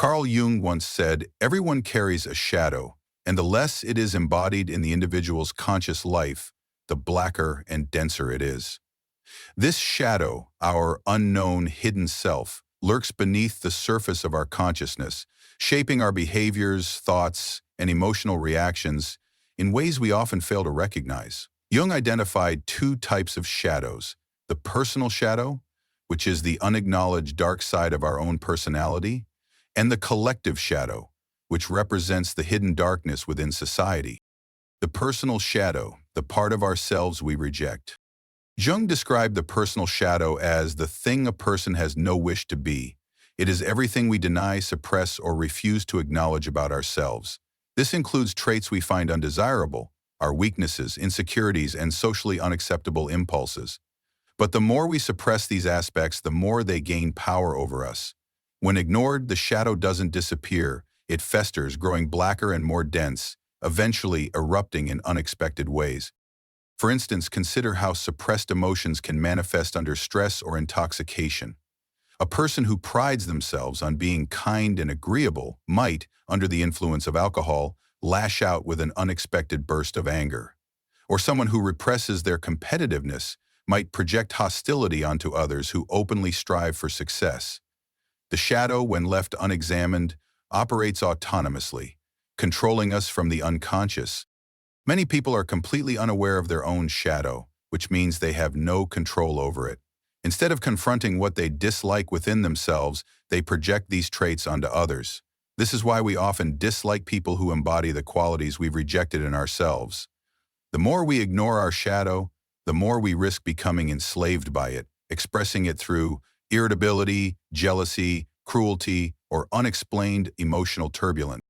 Carl Jung once said, "Everyone carries a shadow, and the less it is embodied in the individual's conscious life, the blacker and denser it is." This shadow, our unknown hidden self, lurks beneath the surface of our consciousness, shaping our behaviors, thoughts, and emotional reactions in ways we often fail to recognize. Jung identified two types of shadows: the personal shadow, which is the unacknowledged dark side of our own personality, and the collective shadow, which represents the hidden darkness within society. The personal shadow, the part of ourselves we reject. Jung described the personal shadow as the thing a person has no wish to be. It is everything we deny, suppress, or refuse to acknowledge about ourselves. This includes traits we find undesirable, our weaknesses, insecurities, and socially unacceptable impulses. But the more we suppress these aspects, the more they gain power over us. When ignored, the shadow doesn't disappear. It festers, growing blacker and more dense, eventually erupting in unexpected ways. For instance, consider how suppressed emotions can manifest under stress or intoxication. A person who prides themselves on being kind and agreeable might, under the influence of alcohol, lash out with an unexpected burst of anger. Or someone who represses their competitiveness might project hostility onto others who openly strive for success. The shadow, when left unexamined, operates autonomously, controlling us from the unconscious. Many people are completely unaware of their own shadow, which means they have no control over it. Instead of confronting what they dislike within themselves, they project these traits onto others. This is why we often dislike people who embody the qualities we've rejected in ourselves. The more we ignore our shadow, the more we risk becoming enslaved by it, expressing it through irritability, jealousy, cruelty, or unexplained emotional turbulence.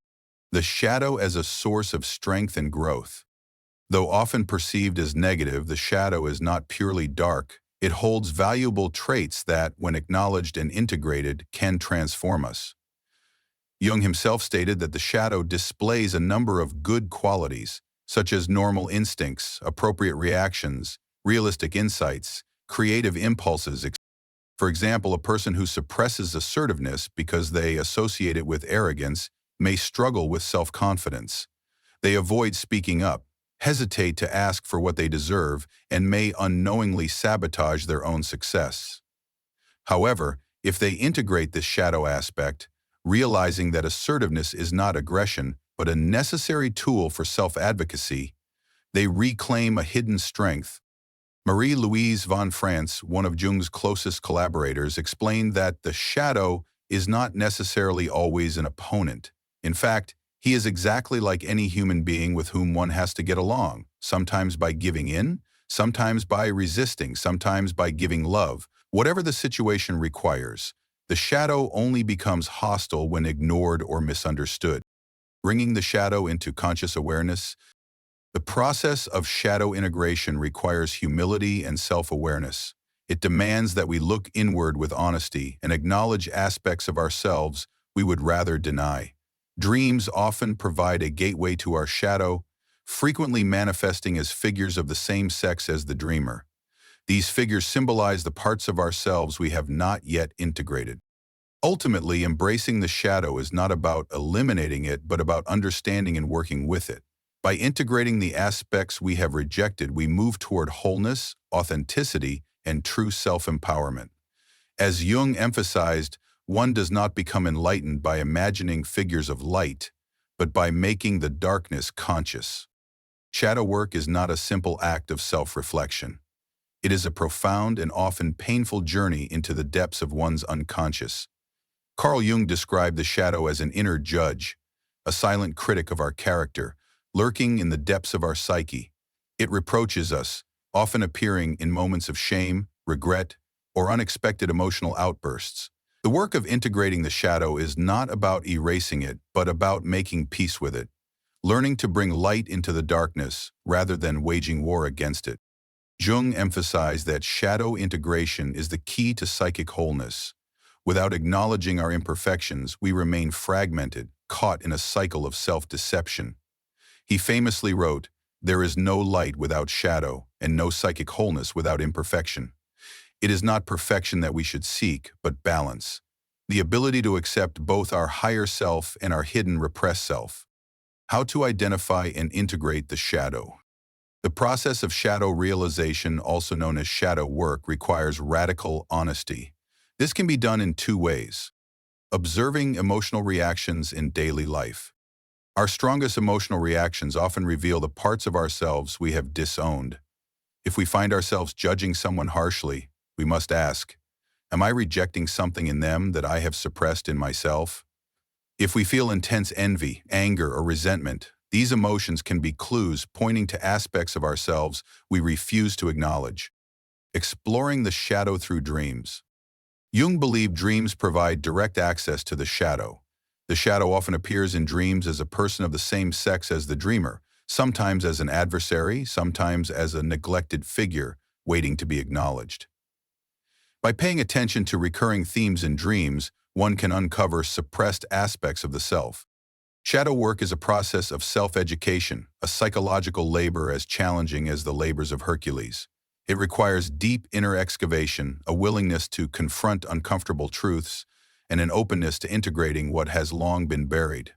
The shadow as a source of strength and growth. Though often perceived as negative, the shadow is not purely dark. It holds valuable traits that, when acknowledged and integrated, can transform us. Jung himself stated that the shadow displays a number of good qualities, such as normal instincts, appropriate reactions, realistic insights, creative impulses. For example, a person who suppresses assertiveness because they associate it with arrogance may struggle with self-confidence. They avoid speaking up, hesitate to ask for what they deserve, and may unknowingly sabotage their own success. However, if they integrate this shadow aspect, realizing that assertiveness is not aggression, but a necessary tool for self-advocacy, they reclaim a hidden strength. Marie-Louise von France, one of Jung's closest collaborators, explained that the shadow is not necessarily always an opponent. In fact, he is exactly like any human being with whom one has to get along, sometimes by giving in, sometimes by resisting, sometimes by giving love. Whatever the situation requires, the shadow only becomes hostile when ignored or misunderstood. Bringing the shadow into conscious awareness. The process of shadow integration requires humility and self-awareness. It demands that we look inward with honesty and acknowledge aspects of ourselves we would rather deny. Dreams often provide a gateway to our shadow, frequently manifesting as figures of the same sex as the dreamer. These figures symbolize the parts of ourselves we have not yet integrated. Ultimately, embracing the shadow is not about eliminating it, but about understanding and working with it. By integrating the aspects we have rejected, we move toward wholeness, authenticity, and true self-empowerment. As Jung emphasized, one does not become enlightened by imagining figures of light, but by making the darkness conscious. Shadow work is not a simple act of self-reflection. It is a profound and often painful journey into the depths of one's unconscious. Carl Jung described the shadow as an inner judge, a silent critic of our character, lurking in the depths of our psyche. It reproaches us, often appearing in moments of shame, regret, or unexpected emotional outbursts. The work of integrating the shadow is not about erasing it, but about making peace with it, learning to bring light into the darkness rather than waging war against it. Jung emphasized that shadow integration is the key to psychic wholeness. Without acknowledging our imperfections, we remain fragmented, caught in a cycle of self-deception. He famously wrote, "There is no light without shadow, and no psychic wholeness without imperfection." It is not perfection that we should seek, but balance. the ability to accept both our higher self and our hidden repressed self. How to identify and integrate the shadow. The process of shadow realization, also known as shadow work, requires radical honesty. This can be done in two ways. Observing emotional reactions in daily life. Our strongest emotional reactions often reveal the parts of ourselves we have disowned. If we find ourselves judging someone harshly, we must ask, am I rejecting something in them that I have suppressed in myself? If we feel intense envy, anger, or resentment, these emotions can be clues pointing to aspects of ourselves we refuse to acknowledge. Exploring the shadow through dreams. Jung believed dreams provide direct access to the shadow. The shadow often appears in dreams as a person of the same sex as the dreamer, sometimes as an adversary, sometimes as a neglected figure waiting to be acknowledged. By paying attention to recurring themes in dreams, one can uncover suppressed aspects of the self. Shadow work is a process of self-education, a psychological labor as challenging as the labors of Hercules. It requires deep inner excavation, a willingness to confront uncomfortable truths, and an openness to integrating what has long been buried.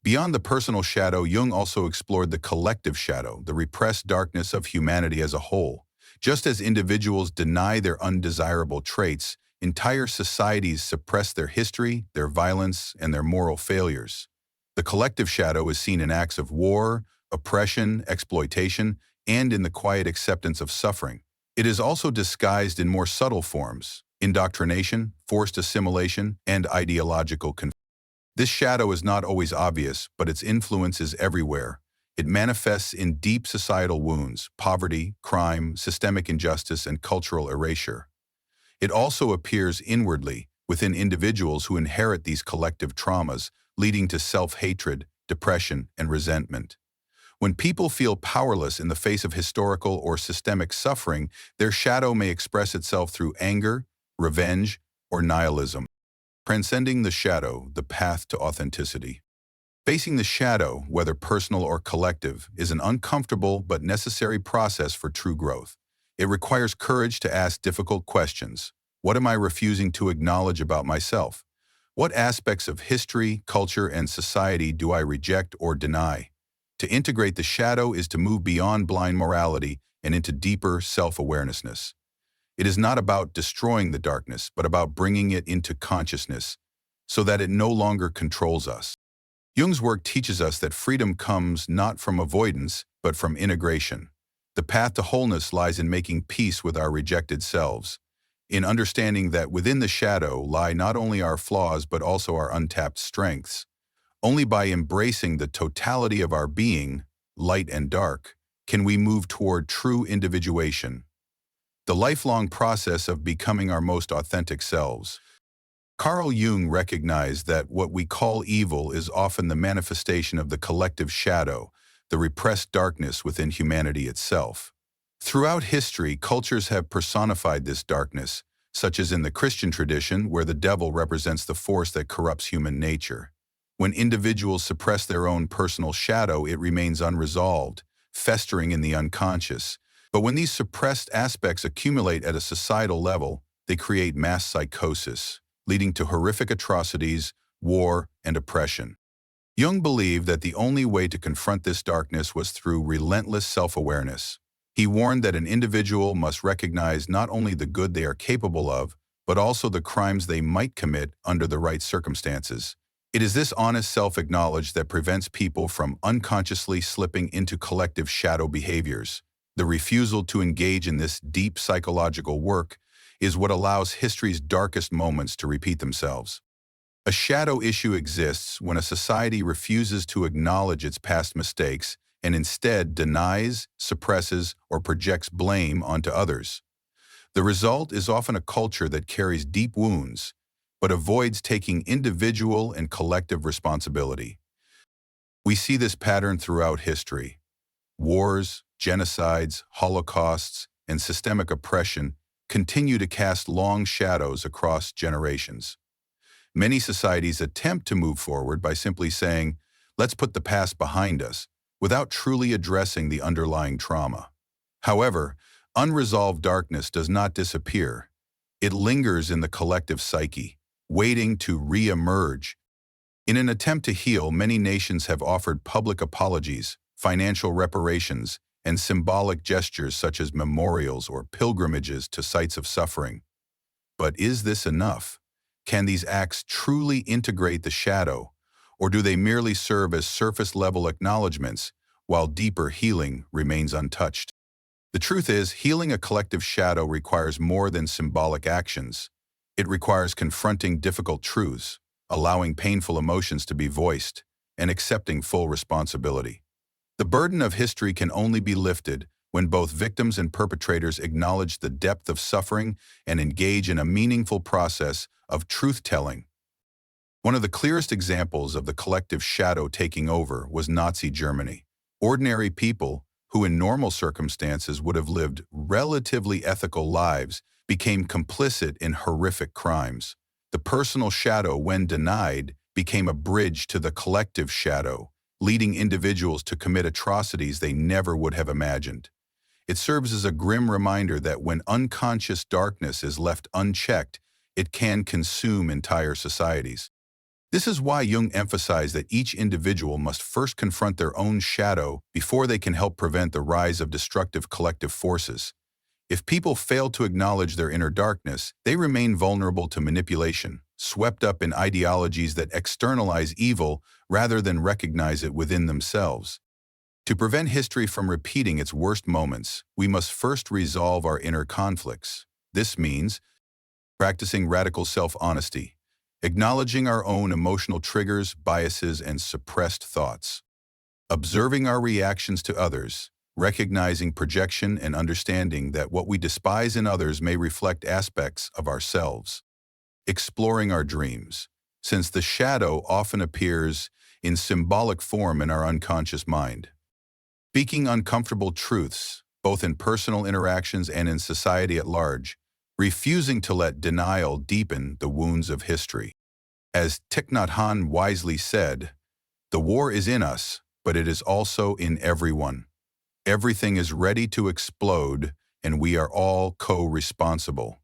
Beyond the personal shadow, Jung also explored the collective shadow, the repressed darkness of humanity as a whole. Just as individuals deny their undesirable traits, entire societies suppress their history, their violence, and their moral failures. The collective shadow is seen in acts of war, oppression, exploitation, and in the quiet acceptance of suffering. It is also disguised in more subtle forms: indoctrination, forced assimilation, and ideological confusion. This shadow is not always obvious, but its influence is everywhere. It manifests in deep societal wounds: poverty, crime, systemic injustice, and cultural erasure. It also appears inwardly, within individuals who inherit these collective traumas, leading to self-hatred, depression, and resentment. When people feel powerless in the face of historical or systemic suffering, their shadow may express itself through anger, revenge, or nihilism. Transcending the shadow, the path to authenticity. Facing the shadow, whether personal or collective, is an uncomfortable but necessary process for true growth. It requires courage to ask difficult questions. What am I refusing to acknowledge about myself? What aspects of history, culture, and society do I reject or deny? To integrate the shadow is to move beyond blind morality and into deeper self-awareness. It is not about destroying the darkness, but about bringing it into consciousness so that it no longer controls us. Jung's work teaches us that freedom comes not from avoidance, but from integration. The path to wholeness lies in making peace with our rejected selves, in understanding that within the shadow lie not only our flaws but also our untapped strengths. Only by embracing the totality of our being, light and dark, can we move toward true individuation, the lifelong process of becoming our most authentic selves. Carl Jung recognized that what we call evil is often the manifestation of the collective shadow, the repressed darkness within humanity itself. Throughout history, cultures have personified this darkness, such as in the Christian tradition, where the devil represents the force that corrupts human nature. When individuals suppress their own personal shadow, it remains unresolved, festering in the unconscious. But when these suppressed aspects accumulate at a societal level, they create mass psychosis, leading to horrific atrocities, war, and oppression. Jung believed that the only way to confront this darkness was through relentless self-awareness. He warned that an individual must recognize not only the good they are capable of, but also the crimes they might commit under the right circumstances. It is this honest self-acknowledge that prevents people from unconsciously slipping into collective shadow behaviors. The refusal to engage in this deep psychological work is what allows history's darkest moments to repeat themselves. A shadow issue exists when a society refuses to acknowledge its past mistakes and instead denies, suppresses, or projects blame onto others. The result is often a culture that carries deep wounds, but avoids taking individual and collective responsibility. We see this pattern throughout history. Wars, genocides, holocausts, and systemic oppression continue to cast long shadows across generations. Many societies attempt to move forward by simply saying, "Let's put the past behind us," without truly addressing the underlying trauma. However, unresolved darkness does not disappear. It lingers in the collective psyche. waiting to re-emerge. In an attempt to heal, many nations have offered public apologies, financial reparations, and symbolic gestures such as memorials or pilgrimages to sites of suffering. But is this enough? Can these acts truly integrate the shadow, or do they merely serve as surface-level acknowledgments, while deeper healing remains untouched? The truth is, healing a collective shadow requires more than symbolic actions. It requires confronting difficult truths, allowing painful emotions to be voiced, and accepting full responsibility. The burden of history can only be lifted when both victims and perpetrators acknowledge the depth of suffering and engage in a meaningful process of truth-telling. One of the clearest examples of the collective shadow taking over was Nazi Germany. Ordinary people, who in normal circumstances would have lived relatively ethical lives, became complicit in horrific crimes. The personal shadow, when denied, became a bridge to the collective shadow, leading individuals to commit atrocities they never would have imagined. It serves as a grim reminder that when unconscious darkness is left unchecked, it can consume entire societies. This is why Jung emphasized that each individual must first confront their own shadow before they can help prevent the rise of destructive collective forces. If people fail to acknowledge their inner darkness, they remain vulnerable to manipulation, swept up in ideologies that externalize evil rather than recognize it within themselves. To prevent history from repeating its worst moments, we must first resolve our inner conflicts. This means practicing radical self-honesty, acknowledging our own emotional triggers, biases, and suppressed thoughts, observing our reactions to others, recognizing projection and understanding that what we despise in others may reflect aspects of ourselves, exploring our dreams, since the shadow often appears in symbolic form in our unconscious mind, speaking uncomfortable truths, both in personal interactions and in society at large, refusing to let denial deepen the wounds of history. As Thich Nhat Hanh wisely said, "The war is in us, but it is also in everyone. Everything is ready to explode, and we are all co-responsible."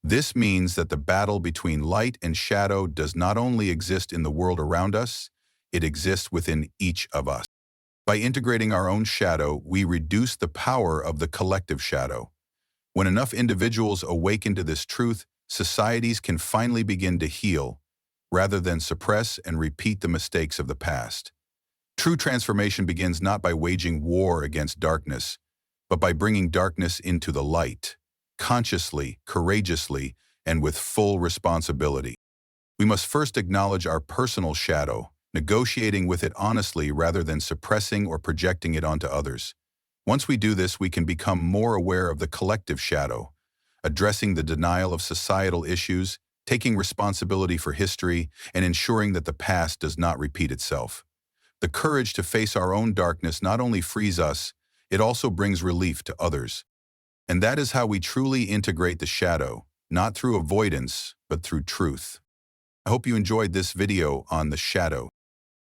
This means that the battle between light and shadow does not only exist in the world around us, it exists within each of us. By integrating our own shadow, we reduce the power of the collective shadow. When enough individuals awaken to this truth, societies can finally begin to heal, rather than suppress and repeat the mistakes of the past. True transformation begins not by waging war against darkness, but by bringing darkness into the light, consciously, courageously, and with full responsibility. We must first acknowledge our personal shadow, negotiating with it honestly rather than suppressing or projecting it onto others. Once we do this, we can become more aware of the collective shadow, addressing the denial of societal issues, taking responsibility for history, and ensuring that the past does not repeat itself. The courage to face our own darkness not only frees us, it also brings relief to others. And that is how we truly integrate the shadow, not through avoidance, but through truth. I hope you enjoyed this video on the shadow.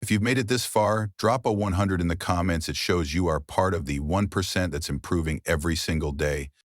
If you've made it this far, drop a 100 in the comments. It shows you are part of the 1% that's improving every single day.